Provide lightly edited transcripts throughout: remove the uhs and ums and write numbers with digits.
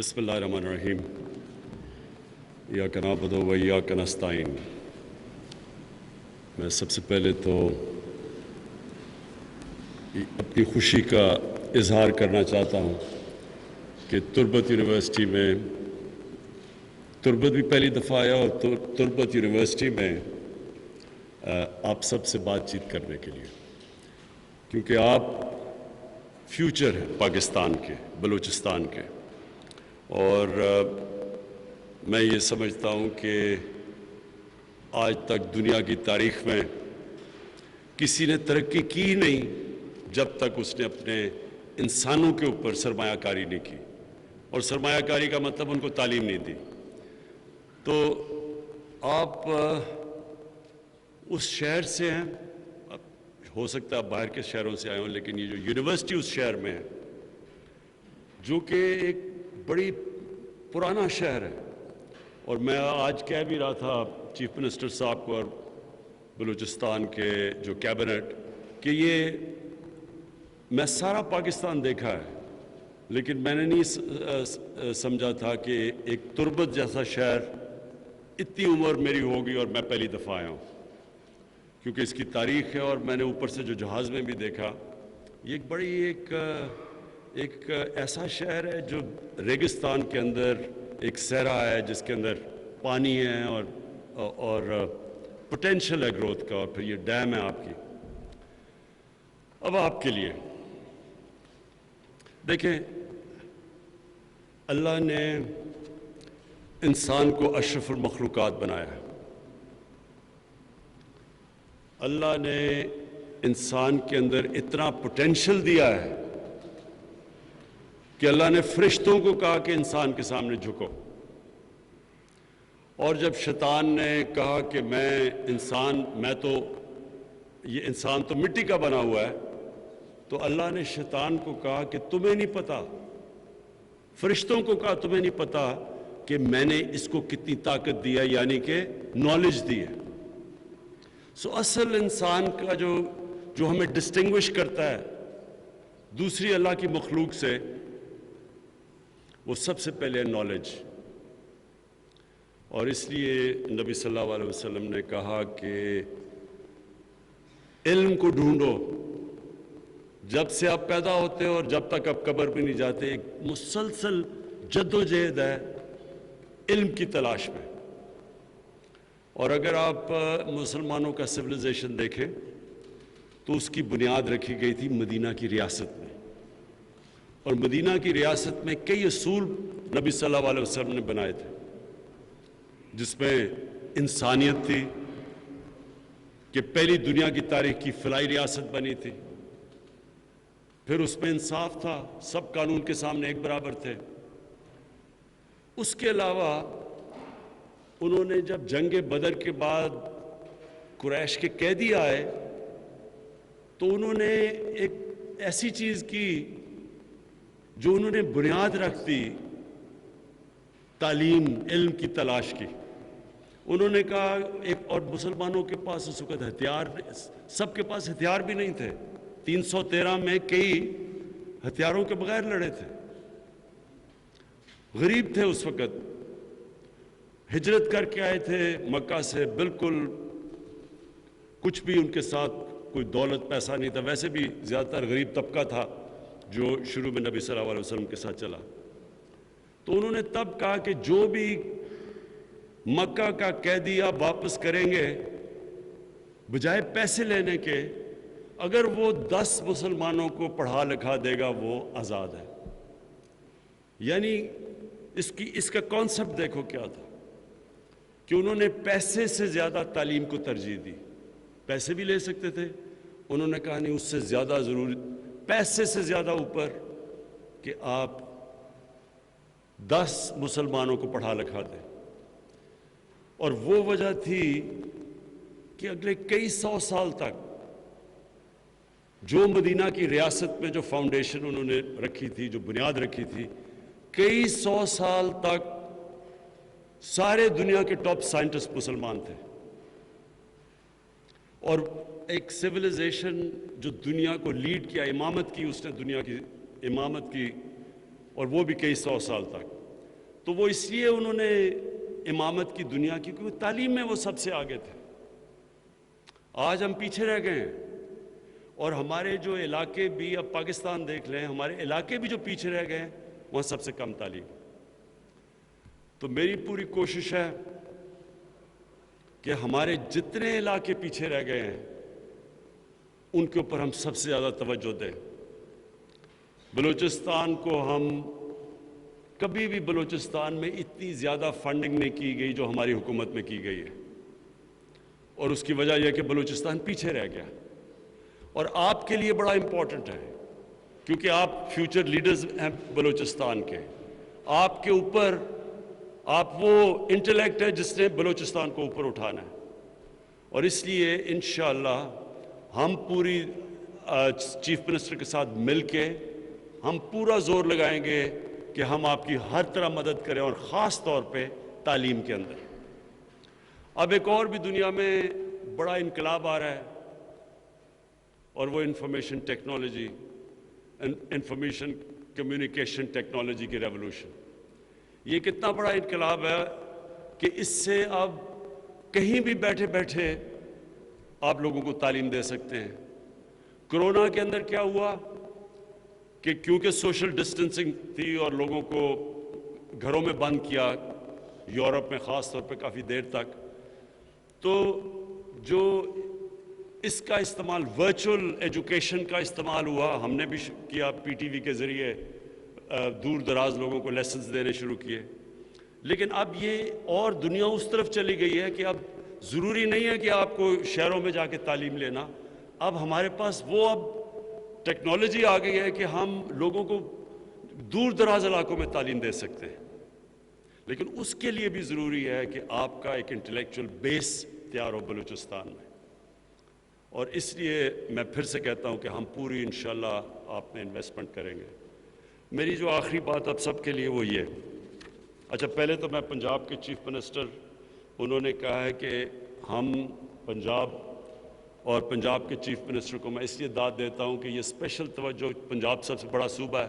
بسم اللہ الرحمن الرحیم ایاک نعبد و ایاک نستعین۔ میں سب سے پہلے تو اپنی خوشی کا اظہار کرنا چاہتا ہوں کہ تربت یونیورسٹی میں تربت بھی پہلی دفعہ آیا اور تربت یونیورسٹی میں آپ سب سے بات چیت کرنے کے لیے، کیونکہ آپ فیوچر ہیں پاکستان کے، بلوچستان کے، اور میں یہ سمجھتا ہوں کہ آج تک دنیا کی تاریخ میں کسی نے ترقی کی ہی نہیں جب تک اس نے اپنے انسانوں کے اوپر سرمایہ کاری نہیں کی، اور سرمایہ کاری کا مطلب ان کو تعلیم نہیں دی۔ تو آپ اس شہر سے ہیں، ہو سکتا ہے آپ باہر کے شہروں سے آئے ہوں، لیکن یہ جو یونیورسٹی اس شہر میں ہے، جو کہ ایک بڑی پرانا شہر ہے، اور میں آج کہہ بھی رہا تھا چیف منسٹر صاحب کو اور بلوچستان کے جو کیبنٹ کہ یہ میں سارا پاکستان دیکھا ہے، لیکن میں نے نہیں سمجھا تھا کہ ایک تربت جیسا شہر اتنی عمر میری ہوگی اور میں پہلی دفعہ آیا ہوں، کیونکہ اس کی تاریخ ہے، اور میں نے اوپر سے جو جہاز میں بھی دیکھا، یہ ایک بڑی ایک ایسا شہر ہے جو ریگستان کے اندر ایک صحرا ہے، جس کے اندر پانی ہے اور پوٹینشل ہے گروتھ کا، اور پھر یہ ڈیم ہے آپ کی۔ اب آپ کے لیے دیکھیں، اللہ نے انسان کو اشرف المخلوقات بنایا ہے۔ اللہ نے انسان کے اندر اتنا پوٹینشل دیا ہے کہ اللہ نے فرشتوں کو کہا کہ انسان کے سامنے جھکو، اور جب شیطان نے کہا کہ یہ انسان تو مٹی کا بنا ہوا ہے، تو اللہ نے شیطان کو کہا کہ تمہیں نہیں پتا، فرشتوں کو کہا تمہیں نہیں پتا کہ میں نے اس کو کتنی طاقت دی ہے، یعنی کہ نالج دی ہے۔ سو اصل انسان کا جو ہمیں ڈسٹنگوش کرتا ہے دوسری اللہ کی مخلوق سے، وہ سب سے پہلے نالج۔ اور اس لیے نبی صلی اللہ علیہ وسلم نے کہا کہ علم کو ڈھونڈو، جب سے آپ پیدا ہوتے اور جب تک آپ قبر میں نہیں جاتے، ایک مسلسل جدوجہد ہے علم کی تلاش میں۔ اور اگر آپ مسلمانوں کا سویلائزیشن دیکھیں تو اس کی بنیاد رکھی گئی تھی مدینہ کی ریاست میں، اور مدینہ کی ریاست میں کئی اصول نبی صلی اللہ علیہ وسلم نے بنائے تھے، جس میں انسانیت تھی کہ پہلی دنیا کی تاریخ کی فلاحی ریاست بنی تھی، پھر اس میں انصاف تھا، سب قانون کے سامنے ایک برابر تھے۔ اس کے علاوہ انہوں نے جب جنگ بدر کے بعد قریش کے قیدی آئے تو انہوں نے ایک ایسی چیز کی جو انہوں نے بنیاد رکھ دی تعلیم علم کی تلاش کی۔ انہوں نے کہا اور مسلمانوں کے پاس اس وقت ہتھیار، سب کے پاس ہتھیار بھی نہیں تھے، 313 میں کئی ہتھیاروں کے بغیر لڑے تھے، غریب تھے اس وقت، ہجرت کر کے آئے تھے مکہ سے، بالکل کچھ بھی ان کے ساتھ کوئی دولت پیسہ نہیں تھا، ویسے بھی زیادہ تر غریب طبقہ تھا جو شروع میں نبی صلی اللہ علیہ وسلم کے ساتھ چلا۔ تو انہوں نے تب کہا کہ جو بھی مکہ کا قیدی آپ واپس کریں گے، بجائے پیسے لینے کے، اگر وہ 10 مسلمانوں کو پڑھا لکھا دے گا وہ آزاد ہے۔ یعنی اس کا کانسیپٹ دیکھو کیا تھا کہ انہوں نے پیسے سے زیادہ تعلیم کو ترجیح دی۔ پیسے بھی لے سکتے تھے، انہوں نے کہا نہیں، اس سے زیادہ ضروری، پیسے سے زیادہ اوپر کہ آپ 10 مسلمانوں کو پڑھا لکھا دیں۔ اور وہ وجہ تھی کہ اگلے کئی 100 سال تک جو مدینہ کی ریاست میں جو فاؤنڈیشن انہوں نے رکھی تھی، جو بنیاد رکھی تھی، کئی 100 سال تک سارے دنیا کے ٹاپ سائنٹسٹ مسلمان تھے، اور ایک سویلائزیشن جو دنیا کو لیڈ کیا، امامت کی، اس نے دنیا کی امامت کی، اور وہ بھی کئی 100 سال تک۔ تو وہ اس لیے انہوں نے امامت کی دنیا کی کیونکہ تعلیم میں وہ سب سے آگے تھے. آج ہم پیچھے رہ گئے ہیں اور ہمارے جو علاقے بھی, اب پاکستان دیکھ لیں, ہمارے علاقے بھی جو پیچھے رہ گئے ہیں وہاں سب سے کم تعلیم. تو میری پوری کوشش ہے کہ ہمارے جتنے علاقے پیچھے رہ گئے ہیں ان کے اوپر ہم سب سے زیادہ توجہ دیں. بلوچستان کو ہم کبھی بھی بلوچستان میں اتنی زیادہ فنڈنگ نہیں کی گئی جو ہماری حکومت میں کی گئی ہے, اور اس کی وجہ یہ ہے کہ بلوچستان پیچھے رہ گیا. اور آپ کے لیے بڑا امپورٹنٹ ہے کیونکہ آپ فیوچر لیڈرز ہیں بلوچستان کے. آپ کے اوپر آپ وہ انٹلیکٹ ہے جس نے بلوچستان کو اوپر اٹھانا ہے, اور اس لیے انشاءاللہ ہم پوری چیف منسٹر کے ساتھ مل کے ہم پورا زور لگائیں گے کہ ہم آپ کی ہر طرح مدد کریں, اور خاص طور پہ تعلیم کے اندر. اب ایک اور بھی دنیا میں بڑا انقلاب آ رہا ہے, اور وہ information technology, information communication technology کی ریولوشن. یہ کتنا بڑا انقلاب ہے کہ اس سے اب کہیں بھی بیٹھے بیٹھے آپ لوگوں کو تعلیم دے سکتے ہیں. کرونا کے اندر کیا ہوا کہ کیونکہ سوشل ڈسٹنسنگ تھی اور لوگوں کو گھروں میں بند کیا, یورپ میں خاص طور پہ کافی دیر تک, تو جو اس کا استعمال ورچوئل ایجوکیشن کا استعمال ہوا, ہم نے بھی کیا پی ٹی وی کے ذریعے دور دراز لوگوں کو لیسنز دینے شروع کیے. لیکن اب یہ اور دنیا اس طرف چلی گئی ہے کہ اب ضروری نہیں ہے کہ آپ کو شہروں میں جا کے تعلیم لینا. اب ہمارے پاس وہ اب ٹیکنالوجی آ گئی ہے کہ ہم لوگوں کو دور دراز علاقوں میں تعلیم دے سکتے ہیں. لیکن اس کے لیے بھی ضروری ہے کہ آپ کا ایک انٹلیکچوئل بیس تیار ہو بلوچستان میں. اور اس لیے میں پھر سے کہتا ہوں کہ ہم پوری انشاءاللہ آپ میں انویسٹمنٹ کریں گے. میری جو آخری بات اب سب کے لیے وہ یہ, اچھا پہلے تو میں پنجاب کے چیف منسٹر, انہوں نے کہا ہے کہ ہم پنجاب اور پنجاب کے چیف منسٹر کو میں اس لیے داد دیتا ہوں کہ یہ اسپیشل توجہ, پنجاب سب سے بڑا صوبہ ہے,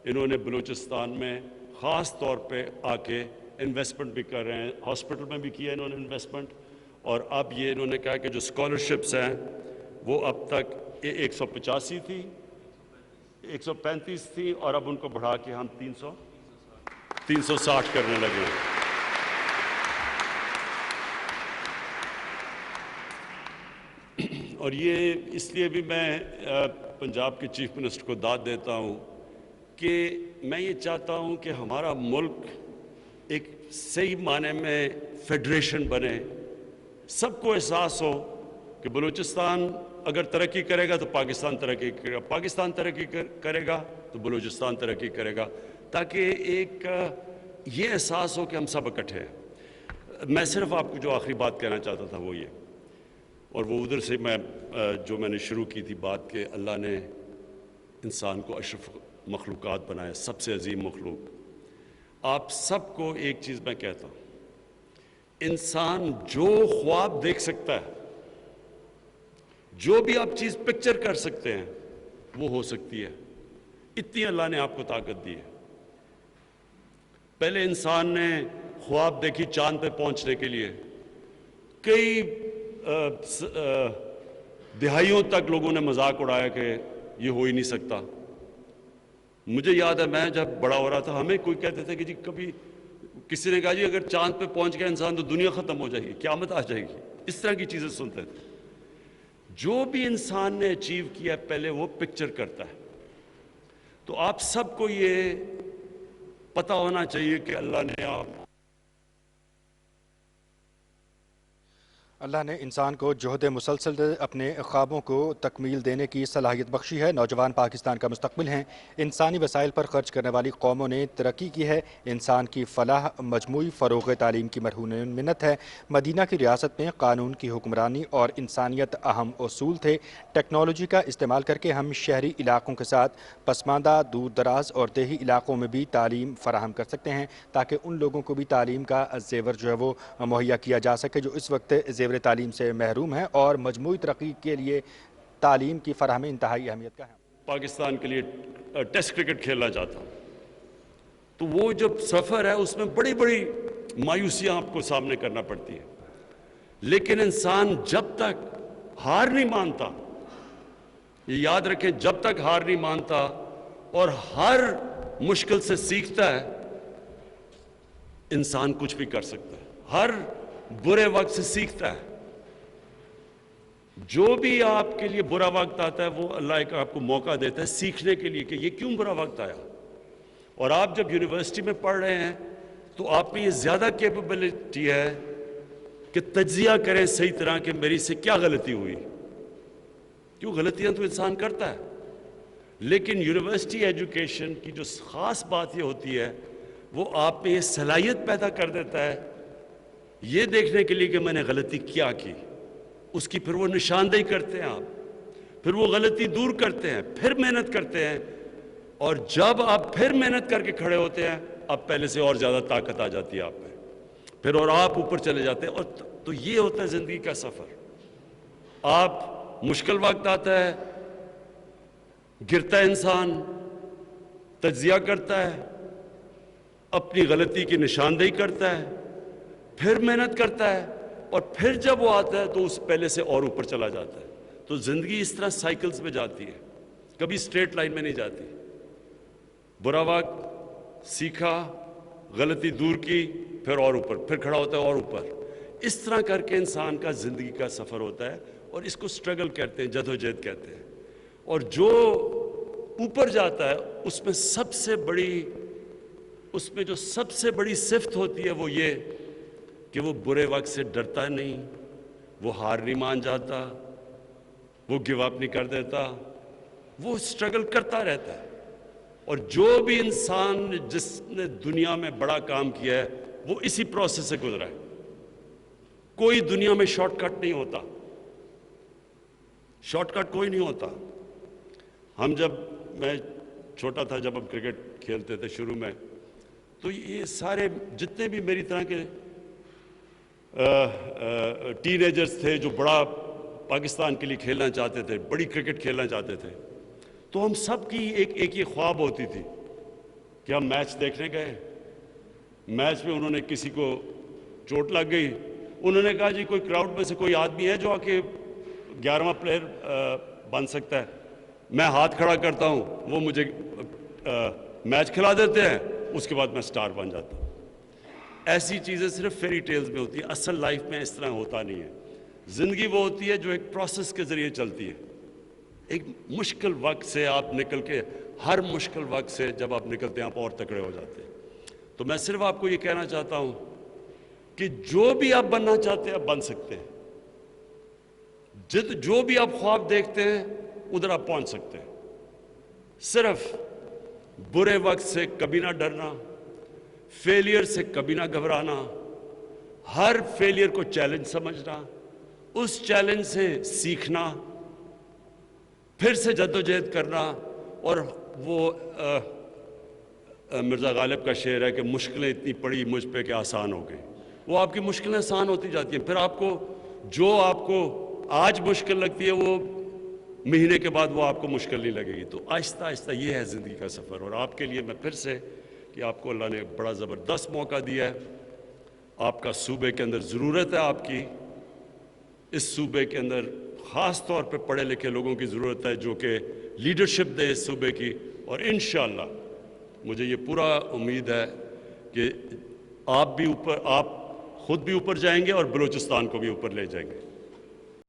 انہوں نے بلوچستان میں خاص طور پہ آ کے انویسٹمنٹ بھی کر رہے ہیں. ہاسپٹل میں بھی کیا انہوں نے انویسٹمنٹ, اور اب یہ انہوں نے کہا کہ جو اسکالرشپس ہیں وہ اب تک 185 تھی, 135 تھی, اور اب ان کو بڑھا کے ہم 360 کرنے لگے ہیں. اور یہ اس لیے بھی میں پنجاب کے چیف منسٹر کو داد دیتا ہوں کہ میں یہ چاہتا ہوں کہ ہمارا ملک ایک صحیح معنی میں فیڈریشن بنے, سب کو احساس ہو کہ بلوچستان اگر ترقی کرے گا تو پاکستان ترقی کرے گا, پاکستان ترقی کرے گا تو بلوچستان ترقی کرے گا, تاکہ ایک یہ احساس ہو کہ ہم سب اکٹھے ہیں. میں صرف آپ کو جو آخری بات کہنا چاہتا تھا وہ یہ, اور وہ ادھر سے میں نے شروع کی تھی بات کہ اللہ نے انسان کو اشرف مخلوقات بنایا, سب سے عظیم مخلوق. آپ سب کو ایک چیز میں کہتا ہوں, انسان جو خواب دیکھ سکتا ہے, جو بھی آپ چیز پکچر کر سکتے ہیں وہ ہو سکتی ہے. اتنی اللہ نے آپ کو طاقت دی ہے. پہلے انسان نے خواب دیکھی چاند پہ پہنچنے کے لیے, کئی دہائیوں تک لوگوں نے مذاق اڑایا کہ یہ ہو ہی نہیں سکتا. مجھے یاد ہے میں جب بڑا ہو رہا تھا, ہمیں کوئی کہتے تھے کہ جی کبھی کسی نے کہا جی اگر چاند پہ پہنچ گیا انسان تو دنیا ختم ہو جائے گی, قیامت آ جائے گی. اس طرح کی چیزیں سنتے تھے. جو بھی انسان نے اچیو کیا پہلے وہ پکچر کرتا ہے. تو آپ سب کو یہ پتہ ہونا چاہیے کہ اللہ نے انسان کو جہد مسلسل اپنے خوابوں کو تکمیل دینے کی صلاحیت بخشی ہے. نوجوان پاکستان کا مستقبل ہیں. انسانی وسائل پر خرچ کرنے والی قوموں نے ترقی کی ہے. انسان کی فلاح مجموعی فروغ تعلیم کی مرہون منت ہے. مدینہ کی ریاست میں قانون کی حکمرانی اور انسانیت اہم اصول تھے. ٹیکنالوجی کا استعمال کر کے ہم شہری علاقوں کے ساتھ پسماندہ, دور دراز اور دیہی علاقوں میں بھی تعلیم فراہم کر سکتے ہیں, تاکہ ان لوگوں کو بھی تعلیم کا زیور جو ہے وہ مہیا کیا جا سکے جو اس وقت تعلیم سے محروم ہیں, اور مجموعی ترقی کے لیے تعلیم کی فراہمی انتہائی اہمیت کا ہے. پاکستان کے لیے ٹیسٹ کرکٹ کھیلنا چاہتا ہوں, تو وہ جب سفر ہے اس میں بڑی بڑی مایوسیاں آپ کو سامنے کرنا پڑتی ہیں، لیکن انسان جب تک ہار نہیں مانتا، یہ یاد رکھیں، جب تک ہار نہیں مانتا اور ہر مشکل سے سیکھتا ہے، انسان کچھ بھی کر سکتا ہے، ہر برے وقت سے سیکھتا ہے۔ جو بھی آپ کے لیے برا وقت آتا ہے وہ اللہ کا آپ کو موقع دیتا ہے سیکھنے کے لیے کہ یہ کیوں برا وقت آیا۔ اور آپ جب یونیورسٹی میں پڑھ رہے ہیں تو آپ میں یہ زیادہ کیپیبلٹی ہے کہ تجزیہ کریں صحیح طرح کہ میری سے کیا غلطی ہوئی، کیوں غلطیاں تو انسان کرتا ہے، لیکن یونیورسٹی ایجوکیشن کی جو خاص بات یہ ہوتی ہے وہ آپ میں یہ صلاحیت پیدا کر دیتا ہے یہ دیکھنے کے لیے کہ میں نے غلطی کیا کی، اس کی پھر وہ نشاندہی کرتے ہیں آپ، پھر وہ غلطی دور کرتے ہیں، پھر محنت کرتے ہیں، اور جب آپ پھر محنت کر کے کھڑے ہوتے ہیں اب پہلے سے اور زیادہ طاقت آ جاتی ہے آپ میں، پھر اور آپ اوپر چلے جاتے ہیں۔ اور تو یہ ہوتا ہے زندگی کا سفر۔ آپ مشکل وقت آتا ہے، گرتا ہے انسان، تجزیہ کرتا ہے، اپنی غلطی کی نشاندہی کرتا ہے، پھر محنت کرتا ہے، اور پھر جب وہ آتا ہے تو اس پہلے سے اور اوپر چلا جاتا ہے۔ تو زندگی اس طرح سائیکلز میں جاتی ہے، کبھی اسٹریٹ لائن میں نہیں جاتی۔ برا وقت سیکھا، غلطی دور کی، پھر اور اوپر، پھر کھڑا ہوتا ہے اور اوپر۔ اس طرح کر کے انسان کا زندگی کا سفر ہوتا ہے، اور اس کو سٹرگل کہتے ہیں، جدوجہد کہتے ہیں۔ اور جو اوپر جاتا ہے اس میں جو سب سے بڑی صفت ہوتی ہے وہ یہ کہ وہ برے وقت سے ڈرتا نہیں، وہ ہار نہیں مان جاتا، وہ گیو اپ نہیں کر دیتا، وہ سٹرگل کرتا رہتا ہے۔ اور جو بھی انسان جس نے دنیا میں بڑا کام کیا ہے وہ اسی پروسیس سے گزرا ہے۔ کوئی دنیا میں شارٹ کٹ نہیں ہوتا، شارٹ کٹ کوئی نہیں ہوتا۔ میں چھوٹا تھا جب ہم کرکٹ کھیلتے تھے شروع میں، تو یہ سارے جتنے بھی میری طرح کے ٹین ایجرز تھے جو بڑا پاکستان کے لیے کھیلنا چاہتے تھے، بڑی کرکٹ کھیلنا چاہتے تھے، تو ہم سب کی ایک یہ خواب ہوتی تھی کہ ہم میچ دیکھنے گئے، میچ میں انہوں نے کسی کو چوٹ لگ گئی، انہوں نے کہا جی کوئی کراؤڈ میں سے کوئی آدمی ہے جو آ کے 11واں پلیئر بن سکتا ہے، میں ہاتھ کھڑا کرتا ہوں، وہ مجھے میچ کھلا دیتے ہیں، اس کے بعد میں سٹار بن جاتا ہوں۔ ایسی چیزیں صرف فیری ٹیلز میں ہوتی ہیں، اصل لائف میں اس طرح ہوتا نہیں ہے۔ زندگی وہ ہوتی ہے جو ایک پروسیس کے ذریعے چلتی ہے۔ ایک مشکل وقت سے آپ نکل کے، ہر مشکل وقت سے جب آپ نکلتے ہیں آپ اور تکڑے ہو جاتے ہیں۔ تو میں صرف آپ کو یہ کہنا چاہتا ہوں کہ جو بھی آپ بننا چاہتے ہیں آپ بن سکتے ہیں، جو بھی آپ خواب دیکھتے ہیں ادھر آپ پہنچ سکتے ہیں۔ صرف برے وقت سے کبھی نہ ڈرنا، فیلئر سے کبھی نہ گھبرانا، ہر فیلئر کو چیلنج سمجھنا، اس چیلنج سے سیکھنا، پھر سے جدوجہد کرنا۔ اور وہ مرزا غالب کا شعر ہے کہ مشکلیں اتنی پڑی مجھ پہ کہ آسان ہو گئی، وہ آپ کی مشکلیں آسان ہوتی جاتی ہیں، پھر آپ کو آج مشکل لگتی ہے وہ مہینے کے بعد وہ آپ کو مشکل نہیں لگے گی۔ تو آہستہ آہستہ یہ ہے زندگی کا سفر۔ اور آپ کے لیے میں پھر سے کہ آپ کو اللہ نے بڑا زبردست موقع دیا ہے، آپ کا صوبے کے اندر ضرورت ہے، آپ کی اس صوبے کے اندر خاص طور پہ پڑھے لکھے لوگوں کی ضرورت ہے جو کہ لیڈرشپ دے اس صوبے کی، اور انشاءاللہ مجھے یہ پورا امید ہے کہ آپ خود بھی اوپر جائیں گے اور بلوچستان کو بھی اوپر لے جائیں گے۔